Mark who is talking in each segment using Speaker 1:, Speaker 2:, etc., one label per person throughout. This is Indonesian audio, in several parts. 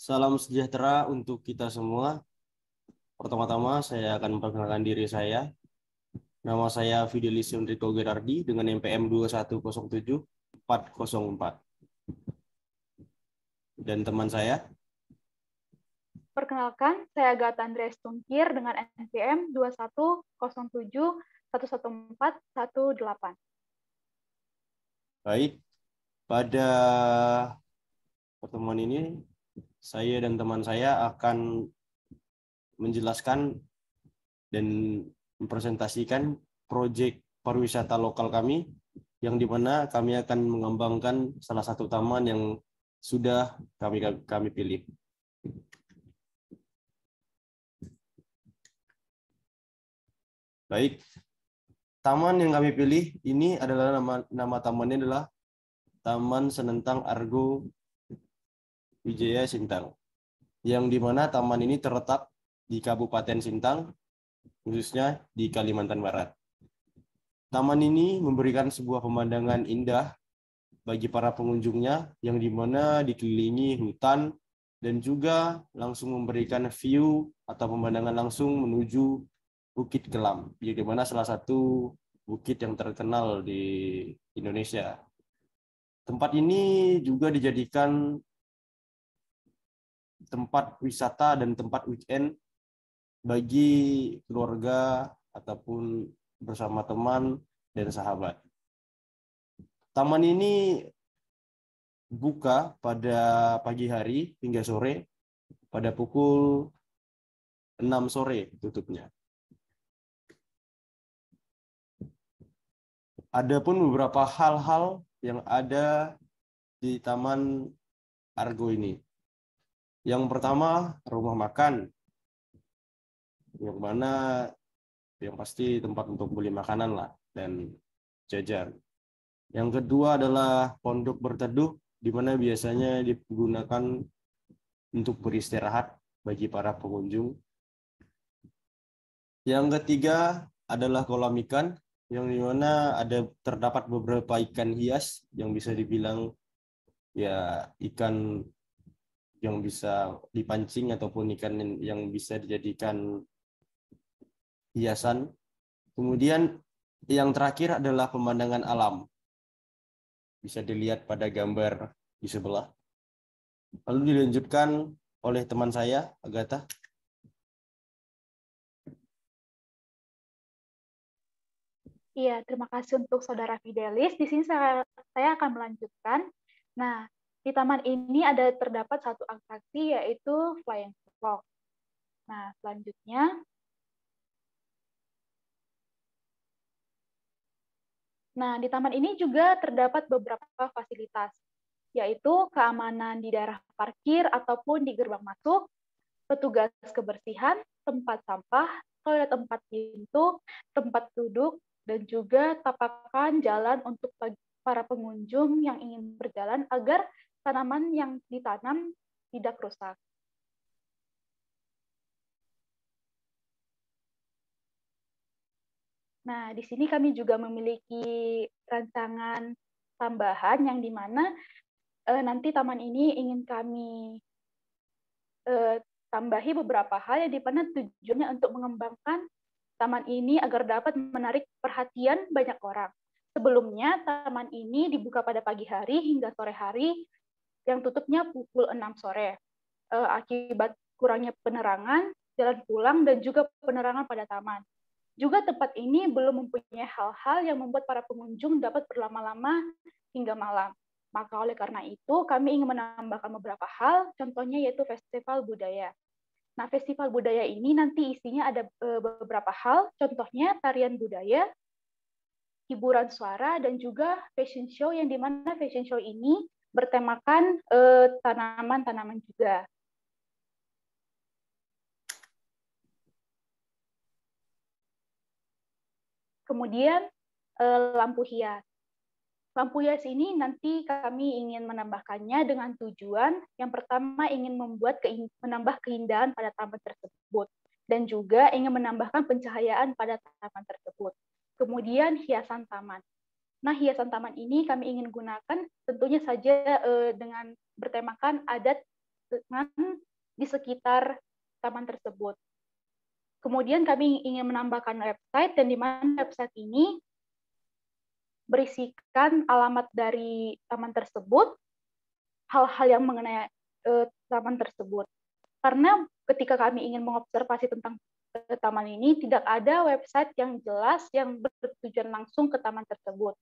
Speaker 1: Salam sejahtera untuk kita semua. Pertama-tama saya akan memperkenalkan diri saya. Nama saya Fidelis Enrico Gerardi dengan NPM 2107404. Dan teman saya,
Speaker 2: Perkenalkan, saya Agatha Andreas Tungkir dengan NPM 2107114118.
Speaker 1: baik. Pada pertemuan ini, saya dan teman saya akan menjelaskan dan mempresentasikan proyek pariwisata lokal kami, yang dimana kami akan mengembangkan salah satu taman yang sudah kami pilih. Baik, taman yang kami pilih ini adalah nama tamannya adalah Taman Senentang Argo Wijaya Sintang, yang dimana taman ini terletak di Kabupaten Sintang, khususnya di Kalimantan Barat. Taman ini memberikan sebuah pemandangan indah bagi para pengunjungnya, yang dimana dikelilingi hutan dan juga langsung memberikan view atau pemandangan langsung menuju Bukit Kelam, yang dimana salah satu bukit yang terkenal di Indonesia. Tempat ini juga dijadikan tempat wisata dan tempat weekend bagi keluarga ataupun bersama teman dan sahabat. Taman ini buka pada pagi hari hingga sore, pada pukul 6 sore tutupnya. Ada pun beberapa hal-hal yang ada di Taman Argo ini. Yang pertama, rumah makan, yang mana yang pasti tempat untuk beli makanan lah dan jajan. Yang kedua adalah pondok berteduh, di mana biasanya digunakan untuk beristirahat bagi para pengunjung. Yang ketiga adalah kolam ikan, yang dimana terdapat beberapa ikan hias yang bisa dibilang ya ikan yang bisa dipancing ataupun ikan yang bisa dijadikan hiasan. Kemudian yang terakhir adalah pemandangan alam. Bisa dilihat pada gambar di sebelah. Lalu dilanjutkan oleh teman saya, Agatha.
Speaker 2: Iya, terima kasih untuk Saudara Fidelis. Di sini saya akan melanjutkan. Nah, di taman ini terdapat satu atraksi yaitu Flying Fox. Nah, selanjutnya, di taman ini juga terdapat beberapa fasilitas, yaitu keamanan di daerah parkir ataupun di gerbang masuk, petugas kebersihan, tempat sampah, toilet tempat pintu, tempat duduk, dan juga tapakan jalan untuk para pengunjung yang ingin berjalan agar tanaman yang ditanam tidak rusak. Nah, di sini kami juga memiliki rancangan tambahan yang di mana nanti taman ini ingin kami tambahi beberapa hal yang di mana tujuannya untuk mengembangkan taman ini agar dapat menarik perhatian banyak orang. Sebelumnya, taman ini dibuka pada pagi hari hingga sore hari, yang tutupnya pukul 6 sore. Akibat kurangnya penerangan, jalan pulang, dan juga penerangan pada taman. Juga tempat ini belum mempunyai hal-hal yang membuat para pengunjung dapat berlama-lama hingga malam. Maka oleh karena itu, kami ingin menambahkan beberapa hal, contohnya yaitu festival budaya. Nah, festival budaya ini nanti isinya ada beberapa hal, contohnya tarian budaya, hiburan suara, dan juga fashion show, yang dimana fashion show ini bertemakan tanaman-tanaman juga. Kemudian lampu hias. Lampu hias ini nanti kami ingin menambahkannya dengan tujuan yang pertama ingin menambah keindahan pada taman tersebut dan juga ingin menambahkan pencahayaan pada taman tersebut. Kemudian hiasan taman. Nah, hiasan taman ini kami ingin gunakan tentunya saja dengan bertemakan adat di sekitar taman tersebut. Kemudian kami ingin menambahkan website, dan di mana website ini berisikan alamat dari taman tersebut, hal-hal yang mengenai taman tersebut. Karena ketika kami ingin mengobservasi tentang taman ini, tidak ada website yang jelas yang bertujuan langsung ke taman tersebut.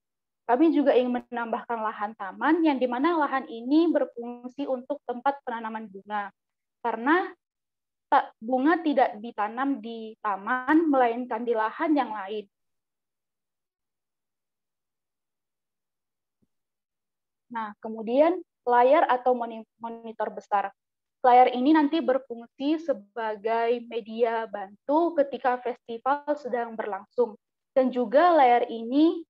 Speaker 2: Kami juga ingin menambahkan lahan taman, yang di mana lahan ini berfungsi untuk tempat penanaman bunga. Karena bunga tidak ditanam di taman, melainkan di lahan yang lain. Nah, kemudian layar atau monitor besar. Layar ini nanti berfungsi sebagai media bantu ketika festival sedang berlangsung. Dan juga layar ini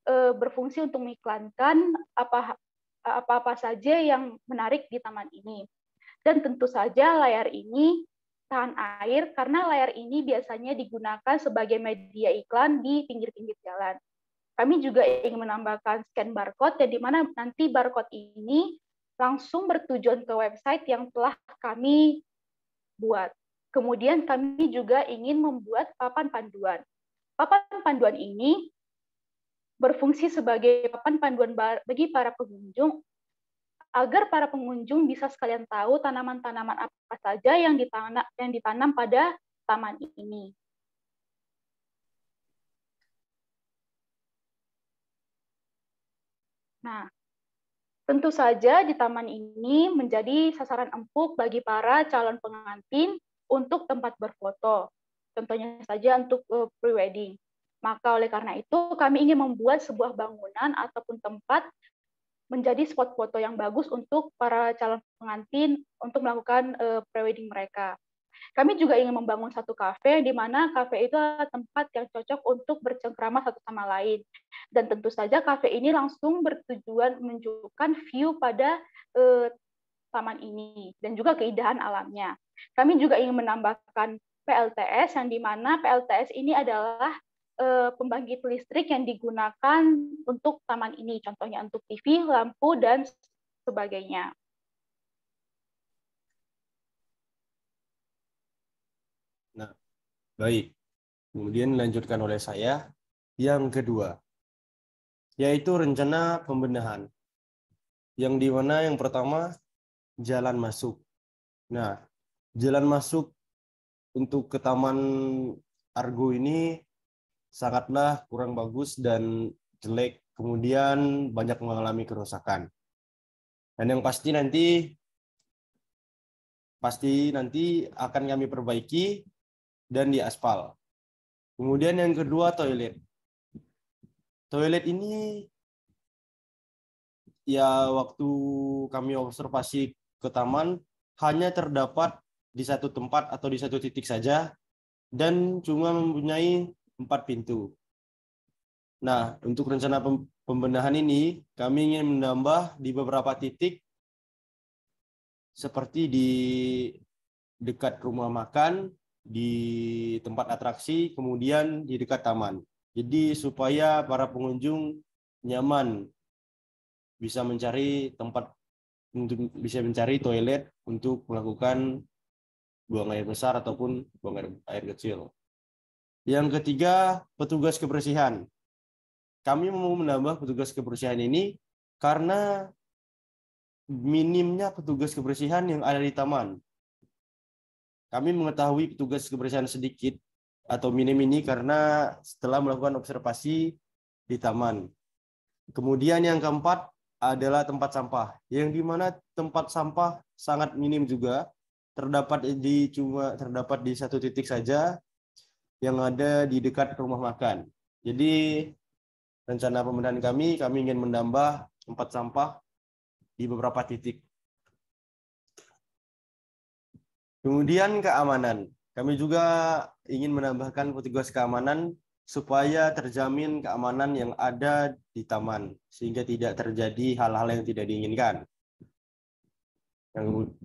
Speaker 2: berfungsi untuk mengiklankan apa-apa saja yang menarik di taman ini. Dan tentu saja layar ini tahan air, karena layar ini biasanya digunakan sebagai media iklan di pinggir-pinggir jalan. Kami juga ingin menambahkan scan barcode, yang di mana nanti barcode ini langsung bertujuan ke website yang telah kami buat. Kemudian kami juga ingin membuat papan panduan. Papan panduan ini berfungsi sebagai papan panduan bagi para pengunjung, agar para pengunjung bisa sekalian tahu tanaman-tanaman apa saja yang ditanam pada taman ini. Nah, tentu saja di taman ini menjadi sasaran empuk bagi para calon pengantin untuk tempat berfoto. Contohnya saja untuk pre-wedding. Maka oleh karena itu kami ingin membuat sebuah bangunan ataupun tempat menjadi spot foto yang bagus untuk para calon pengantin untuk melakukan pre-wedding mereka. Kami juga ingin membangun satu kafe, di mana kafe itu adalah tempat yang cocok untuk bercengkrama satu sama lain. Dan tentu saja kafe ini langsung bertujuan menunjukkan view pada taman ini, dan juga keindahan alamnya. Kami juga ingin menambahkan PLTS, yang di mana PLTS ini adalah pembangkit listrik yang digunakan untuk taman ini, contohnya untuk TV, lampu, dan sebagainya.
Speaker 1: Nah, baik. Kemudian dilanjutkan oleh saya. Yang kedua, yaitu rencana pembenahan. Yang di mana yang pertama, jalan masuk. Nah, jalan masuk untuk ke Taman Argo ini sangatlah kurang bagus dan jelek. Kemudian banyak mengalami kerusakan. Dan yang pasti nanti akan kami perbaiki dan diaspal. Kemudian yang kedua, toilet. Toilet ini ya waktu kami observasi ke taman hanya terdapat di satu tempat atau di satu titik saja dan cuma mempunyai 4 pintu. Nah, untuk rencana pembenahan ini kami ingin menambah di beberapa titik seperti di dekat rumah makan, di tempat atraksi, kemudian di dekat taman. Jadi supaya para pengunjung nyaman bisa mencari tempat untuk bisa mencari toilet untuk melakukan buang air besar ataupun buang air kecil. Yang ketiga, petugas kebersihan. Kami mau menambah petugas kebersihan ini karena minimnya petugas kebersihan yang ada di taman. Kami mengetahui petugas kebersihan sedikit atau minim ini karena setelah melakukan observasi di taman. Kemudian yang keempat adalah tempat sampah, yang dimana tempat sampah sangat minim juga, terdapat di satu titik saja yang ada di dekat rumah makan. Jadi rencana pembenahan kami ingin menambah tempat sampah di beberapa titik. Kemudian keamanan. Kami juga ingin menambahkan petugas keamanan supaya terjamin keamanan yang ada di taman, sehingga tidak terjadi hal-hal yang tidak diinginkan.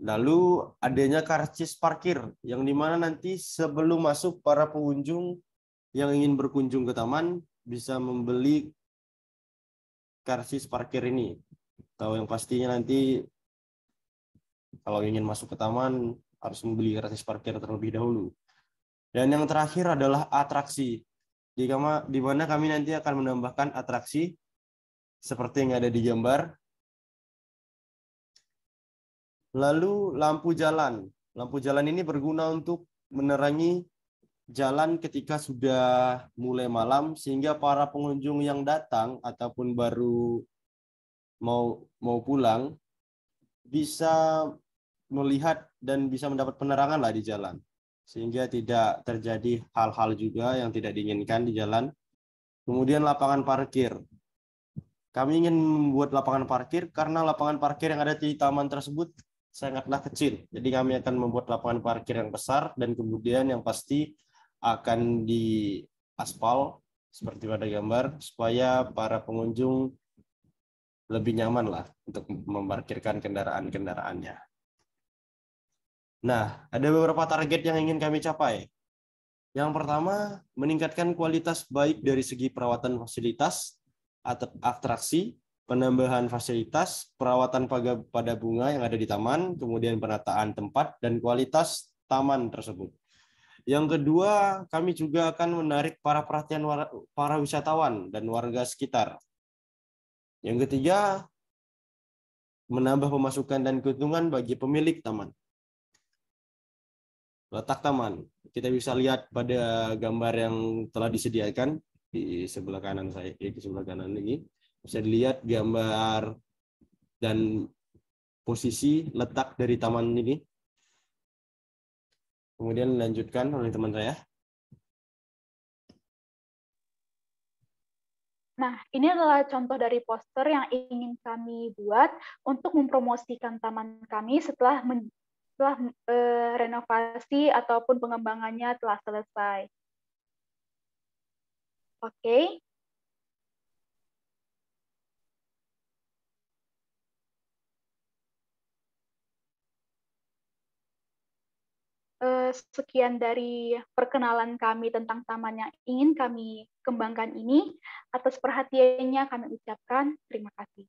Speaker 1: Lalu adanya karcis parkir, yang dimana nanti sebelum masuk para pengunjung yang ingin berkunjung ke taman bisa membeli karcis parkir ini. Atau yang pastinya nanti Kalau ingin masuk ke taman, harus membeli gratis parkir terlebih dahulu. Dan yang terakhir adalah atraksi, di mana kami nanti akan menambahkan atraksi seperti yang ada di gambar. Lalu lampu jalan. Lampu jalan ini berguna untuk menerangi jalan ketika sudah mulai malam, sehingga para pengunjung yang datang ataupun baru mau pulang bisa melihat dan bisa mendapat penerangan lah di jalan, sehingga tidak terjadi hal-hal juga yang tidak diinginkan di jalan. Kemudian lapangan parkir. Kami ingin membuat lapangan parkir karena lapangan parkir yang ada di taman tersebut sangatlah kecil. Jadi kami akan membuat lapangan parkir yang besar dan kemudian yang pasti akan diaspal seperti pada gambar supaya para pengunjung lebih nyaman lah untuk memarkirkan kendaraan-kendaraannya. Nah, ada beberapa target yang ingin kami capai. Yang pertama, meningkatkan kualitas baik dari segi perawatan fasilitas, atraksi, penambahan fasilitas, perawatan pada bunga yang ada di taman, kemudian penataan tempat, dan kualitas taman tersebut. Yang kedua, kami juga akan menarik perhatian para wisatawan dan warga sekitar. Yang ketiga, menambah pemasukan dan keuntungan bagi pemilik taman. Letak taman, kita bisa lihat pada gambar yang telah disediakan di sebelah kanan saya, di sebelah kanan ini bisa dilihat gambar dan posisi letak dari taman ini. Kemudian dilanjutkan oleh teman saya.
Speaker 2: Nah, ini adalah contoh dari poster yang ingin kami buat untuk mempromosikan taman kami setelah renovasi ataupun pengembangannya telah selesai. Oke. Sekian dari perkenalan kami tentang taman yang ingin kami kembangkan ini. Atas perhatiannya kami ucapkan terima kasih.